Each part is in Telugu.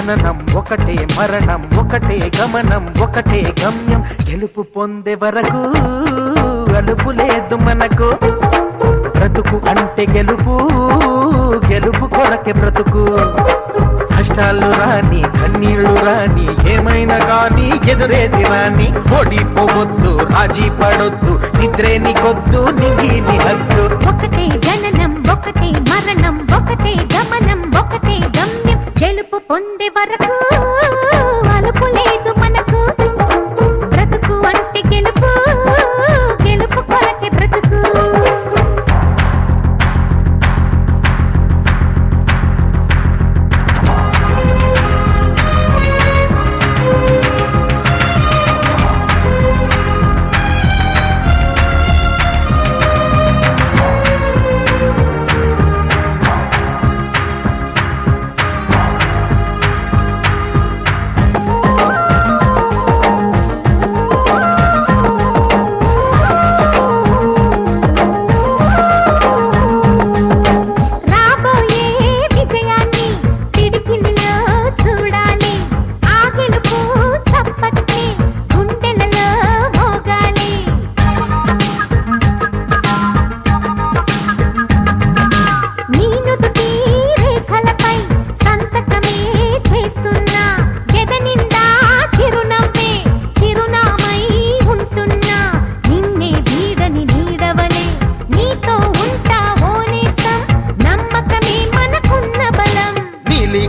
జననం ఒకటే మరణం ఒకటే గమనం ఒకటే గమ్యం గెలుపు పొందే వరకు అలుపు లేదు మనకు బ్రతుకు అంటే గెలుపు గెలుపు కొరకే బ్రతుకు కష్టాలు రాని కన్నీళ్లు రాని ఏమైనా గాని ఎదురేది రాని ఓడిపోవద్దు రాజీ పడొద్దు నిద్రే నీకొద్దు నింగి నీ హద్దు ఒకటే జననం ఒకటే మరణం ఒకటే గమనం ఒకటే గమ్యం గెలుపు పొందే వరకు అలుపు లేదు మనకు బ్రతుకు అంటే గెలుపు గెలుపు కొరకే బ్రతుకు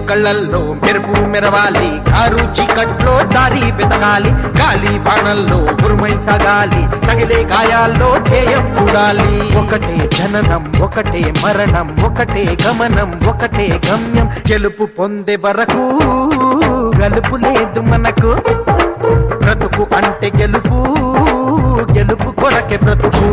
కళ్ళల్లో మెరుపు మెరవాలి కారు చీకట్లో దారి వెతకాలి గాలి బాణల్లో ఉరుమై సాగాలి తగిలే గాయాల్లో ధ్యేయం చూడాలి ఒకటే జననం ఒకటే మరణం ఒకటే గమనం ఒకటే గమ్యం గెలుపు పొందే వరకు గలుపు లేదు మనకు బ్రతుకు అంటే గెలుపు గెలుపు కొరకే బ్రతుకు